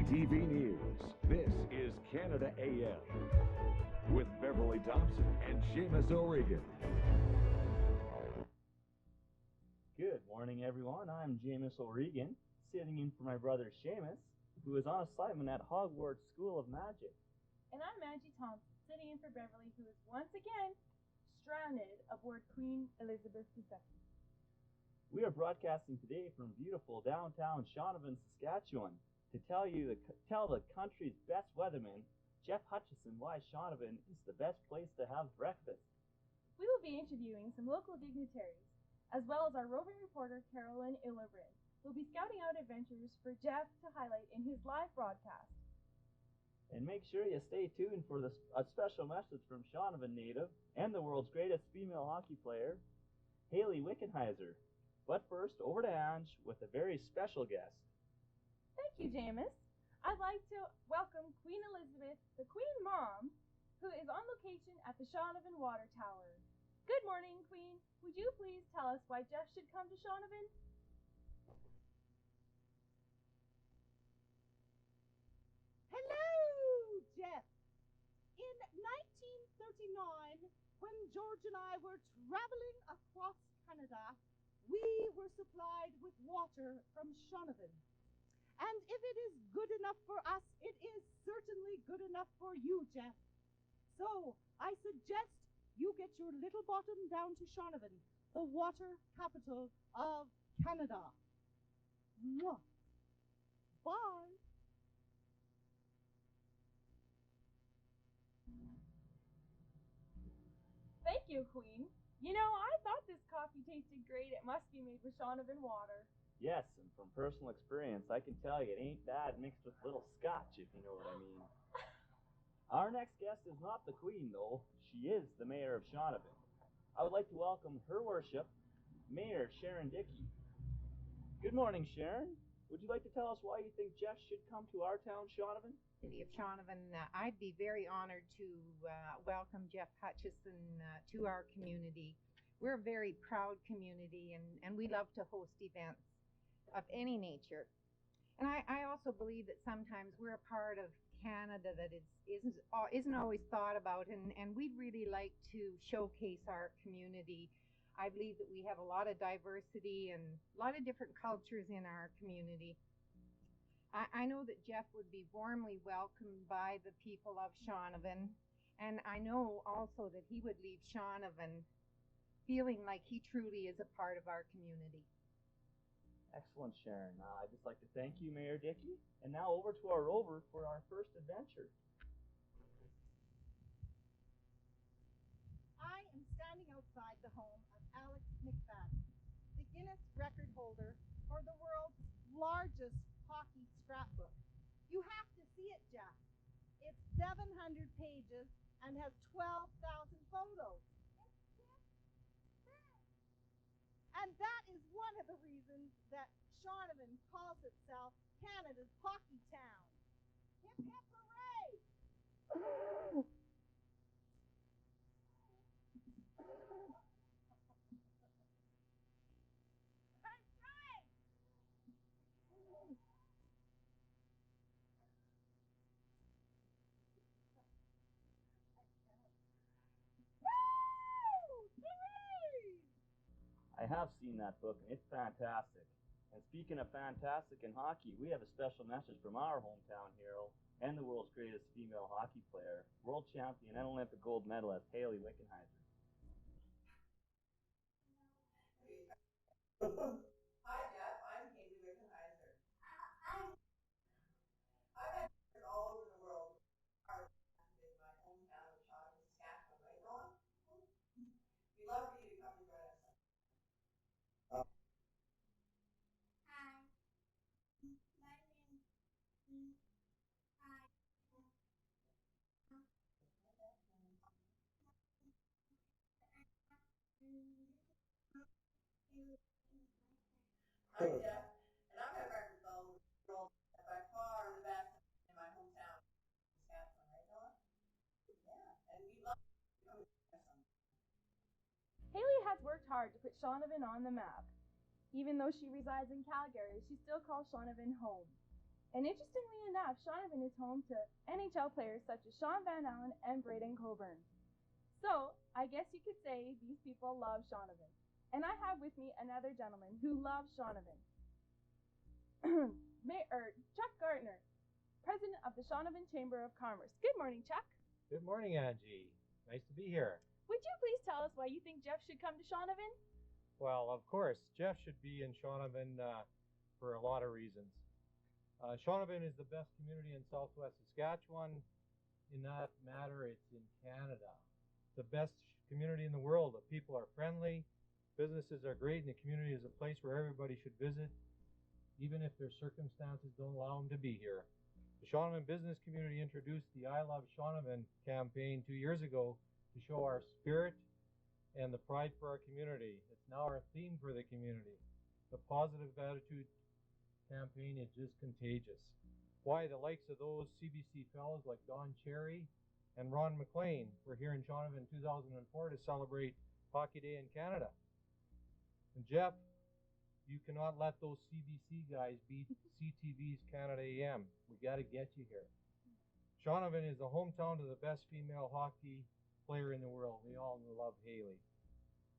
CTV News, this is Canada AM with Beverly Thompson and Seamus O'Regan. Good morning, everyone. I'm Seamus O'Regan, sitting in for my brother Seamus, who is on assignment at Hogwarts School of Magic. And I'm Angie Thompson, sitting in for Beverly, who is once again stranded aboard Queen Elizabeth II. We are broadcasting today from beautiful downtown Shaunavon, Saskatchewan, to tell the country's best weatherman, Jeff Hutcheson, why Shaunavon is the best place to have breakfast. We will be interviewing some local dignitaries, as well as our roving reporter, Carolyn Illebrin, who will be scouting out adventures for Jeff to highlight in his live broadcast. And make sure you stay tuned for a special message from Shaunavon native and the world's greatest female hockey player, Hayley Wickenheiser. But first, over to Ange with a very special guest. Thank you, James. I'd like to welcome Queen Elizabeth, the Queen Mom, who is on location at the Shaunavon Water Tower. Good morning, Queen. Would you please tell us why Jeff should come to Shaunavon? Hello, Jeff. In 1939, when George and I were traveling across Canada, we were supplied with water from Shaunavon. And if it is good enough for us, it is certainly good enough for you, Jeff. So I suggest you get your little bottom down to Shaunavon, the water capital of Canada. Mwah. Bye. Thank you, Queen. You know, I thought this coffee tasted great. It must be made with Shaunavon water. Yes, and from personal experience, I can tell you it ain't bad mixed with a little scotch, if you know what I mean. Our next guest is not the Queen, though. She is the Mayor of Shaunavon. I would like to welcome Her Worship, Mayor Sharon Dickey. Good morning, Sharon. Would you like to tell us why you think Jeff should come to our town, Shaunavon? City of Shaunavon, I'd be very honored to welcome Jeff Hutcheson to our community. We're a very proud community, and we love to host events of any nature. And I also believe that sometimes we're a part of Canada that isn't always thought about, and we'd really like to showcase our community. I believe that we have a lot of diversity and a lot of different cultures in our community. I know that Jeff would be warmly welcomed by the people of Shaunavon, and I know also that he would leave Shaunavon feeling like he truly is a part of our community. Excellent, Sharon. I'd just like to thank you, Mayor Dickey. And now over to our rover for our first adventure. I am standing outside the home of Alex McFadden, the Guinness record holder for the world's largest hockey scrapbook. You have to see it, Jeff. It's 700 pages and has 12,000 photos. And that is one of the reasons that Shaunavon calls itself Canada's hockey town. Hip hip hooray! That's right! Woo! Hooray! I have seen that book, and it's fantastic. And speaking of fantastic and hockey, we have a special message from our hometown hero and the world's greatest female hockey player, world champion and Olympic gold medalist, Hayley Wickenheiser. Hi, Jeff. I'm Hayley Wickenheiser. I've had friends all over the world in my hometown of Shaunavon, Saskatchewan, right, Noah? We'd love for you to come and join us. Hi. My name is Hi. I'm Jeff, and I've had records all over the world, by far the best in my hometown, Saskatchewan, right, Noah? Yeah, and we'd love to come and join us. Hayley has worked hard to put Shaunavon on the map. Even though she resides in Calgary, she still calls Shaunavon home. And interestingly enough, Shaunavon is home to NHL players such as Sean Van Allen and Braden Coburn. So, I guess you could say these people love Shaunavon. And I have with me another gentleman who loves Shaunavon. Chuck Gartner, president of the Shaunavon Chamber of Commerce. Good morning, Chuck. Good morning, Angie. Nice to be here. Would you please tell us why you think Jeff should come to Shaunavon? Well, of course, Jeff should be in Shaunavon for a lot of reasons. Shaunavon is the best community in southwest Saskatchewan. In that matter, it's in Canada. The best community in the world. The people are friendly, businesses are great, and the community is a place where everybody should visit, even if their circumstances don't allow them to be here. The Shaunavon business community introduced the I Love Shaunavon campaign 2 years ago to show our spirit and the pride for our community. It's now our theme for the community. The positive attitude campaign is just contagious. Why, the likes of those CBC fellows like Don Cherry and Ron McLean were here in Shaunavon in 2004 to celebrate Hockey Day in Canada. And Jeff, you cannot let those CBC guys beat CTV's Canada AM. We got to get you here. Shaunavon is the hometown of the best female hockey player in the world. We all love Haley.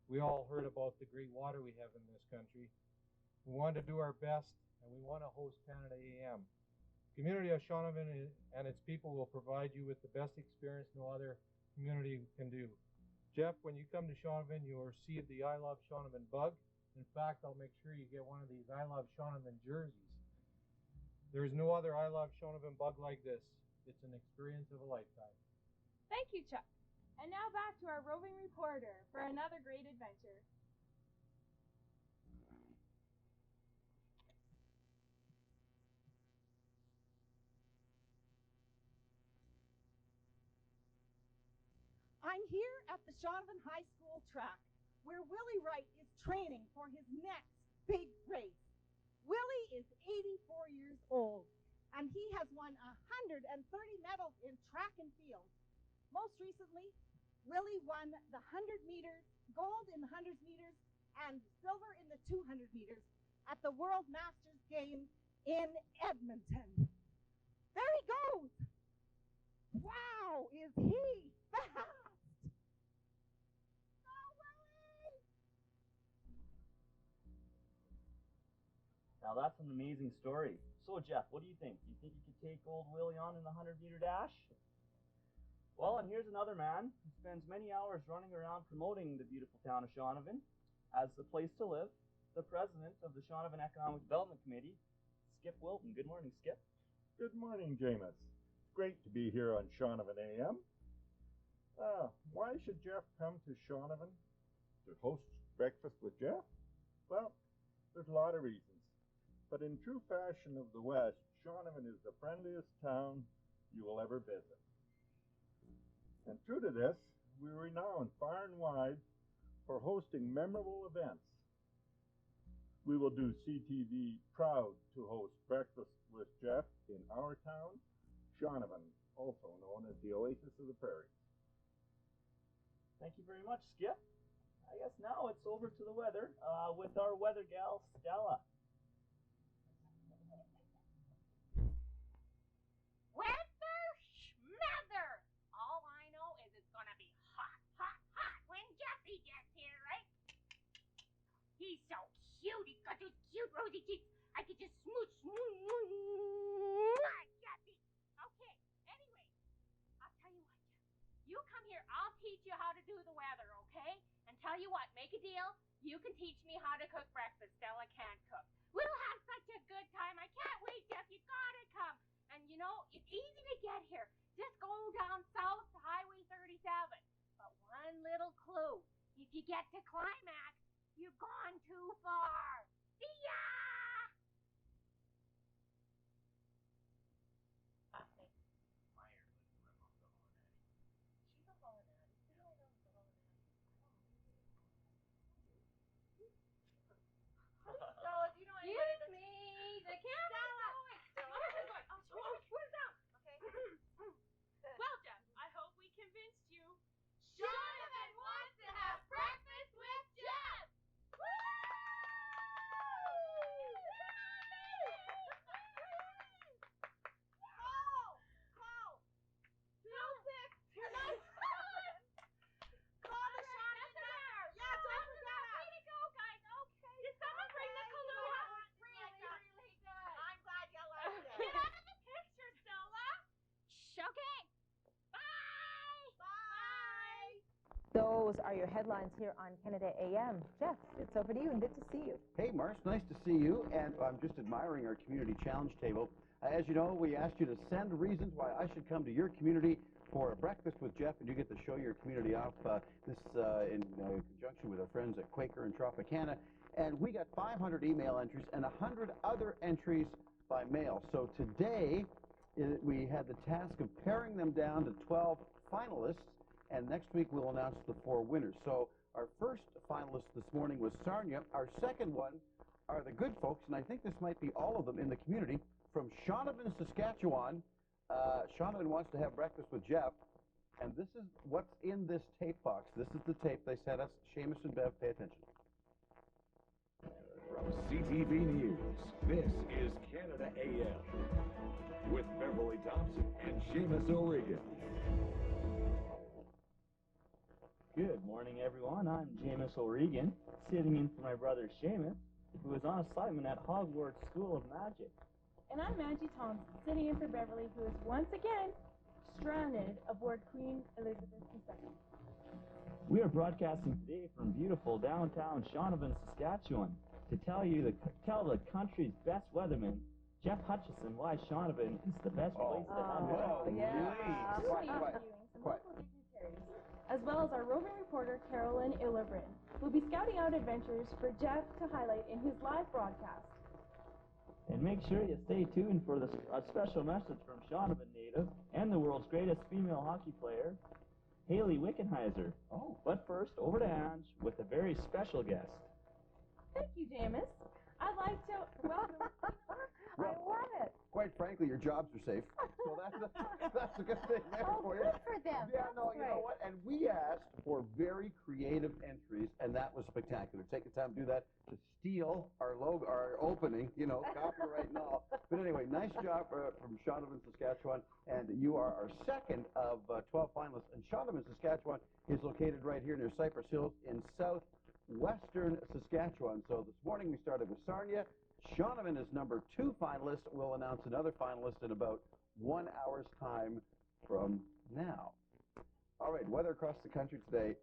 We all heard about the great water we have in this country. We want to do our best, and we want to host Canada AM. The community of Shaunavon and its people will provide you with the best experience no other community can do. Jeff, when you come to Shaunavon, you will receive the I Love Shaunavon bug. In fact, I'll make sure you get one of these I Love Shaunavon jerseys. There is no other I Love Shaunavon bug like this. It's an experience of a lifetime. Thank you, Chuck. And now back to our roving reporter for another great adventure. I'm here at the Shaunavon High School track, where Willie Wright is training for his next big race. Willie is 84 years old, and he has won 130 medals in track and field. Most recently, Willie won the 100 meters, gold in the 100 meters, and silver in the 200 meters at the World Masters Games in Edmonton. There he goes! Wow, is he fast! Now that's an amazing story. So Jeff, what do you think? You think you could take old Willie on in the 100-meter dash? Well, and here's another man who spends many hours running around promoting the beautiful town of Shaunavon as the place to live, the president of the Shaunavon Economic Development Committee, Skip Wilton. Good morning, Skip. Good morning, Jameis. It's great to be here on Shaunavon AM. Why should Jeff come to Shaunavon to host breakfast with Jeff? Well, there's a lot of reasons. But in true fashion of the West, Shaunavon is the friendliest town you will ever visit. And true to this, we're renowned far and wide for hosting memorable events. We will do CTV proud to host Breakfast with Jeff in our town, Shaunavon, also known as the Oasis of the Prairies. Thank you very much, Skip. I guess now it's over to the weather with our weather gal, Stella. Weather schmother! All I know is it's gonna be hot, hot, hot when Jeffy gets here, right? He's so cute. He's got those cute rosy cheeks. I could just smooch, Jeffy. Okay, anyway, I'll tell you what, Jeff. You come here, I'll teach you how to do the weather, okay? And tell you what, make a deal. You can teach me how to cook breakfast. Stella can't cook. We'll have such a good time. I can't wait, Jeff. You gotta come. And you know, it's easy to get here. Just go down south to Highway 37. But one little clue. If you get to Climax, you've gone too far. See ya! Stella, do you know anybody? Excuse me, the camera's going. Where's down? Okay. Well, Jeff, I hope we convinced you. Shaunavon wants to have breakfast with Jeff. Woo! those are your headlines here on Canada AM. Jeff, it's over to you and good to see you. Hey, Mars, nice to see you. And I'm just admiring our community challenge table. As you know, we asked you to send reasons why I should come to your community for a breakfast with Jeff, and you get to show your community off in conjunction with our friends at Quaker and Tropicana. And we got 500 email entries and 100 other entries by mail. So today we had the task of paring them down to 12 finalists, and next week we'll announce the 4 winners. So our first finalist this morning was Sarnia. Our second one are the good folks, and I think this might be all of them in the community, from Shaunavon, Saskatchewan. Shaunavon wants to have breakfast with Jeff, and this is what's in this tape box. This is the tape they sent us. Seamus and Bev, pay attention. From CTV News, this is Canada AM with Beverly Thompson and Seamus O'Regan. Good morning, everyone. I'm James O'Regan, sitting in for my brother Seamus, who is on assignment at Hogwarts School of Magic. And I'm Angie Thompson, sitting in for Beverly, who is once again stranded aboard Queen Elizabeth II. We are broadcasting today from beautiful downtown Shaunavon, Saskatchewan, to tell the country's best weatherman, Jeff Hutcheson, why Shaunavon is the best place to have breakfast. We'll be interviewing some local dignitaries, as well as our roving reporter, Carolyn Illebrin, who will be scouting out adventures for Jeff to highlight in his live broadcast. And make sure you stay tuned for a special message from Shaunavon native and the world's greatest female hockey player, Haley Wickenheiser. Oh. But first, over to Ange with a very special guest. Thank you, Jamis. I'd like to welcome... I love it. Quite frankly, your jobs are safe. So that's a good thing there for you. Good for them. Yeah, That's no, you know great. what? And we asked for very creative entries, and that was spectacular. Take the time to do that, to steal our logo, our opening, copyright and all. But anyway, nice job from Shaunavon, Saskatchewan, and you are our second of 12 finalists. And Shaunavon, Saskatchewan is located right here near Cypress Hills in southwestern Saskatchewan. So this morning we started with Sarnia. Shaunavon is number 2 finalist. We'll announce another finalist in about 1 hour's time from now. All right, weather across the country today.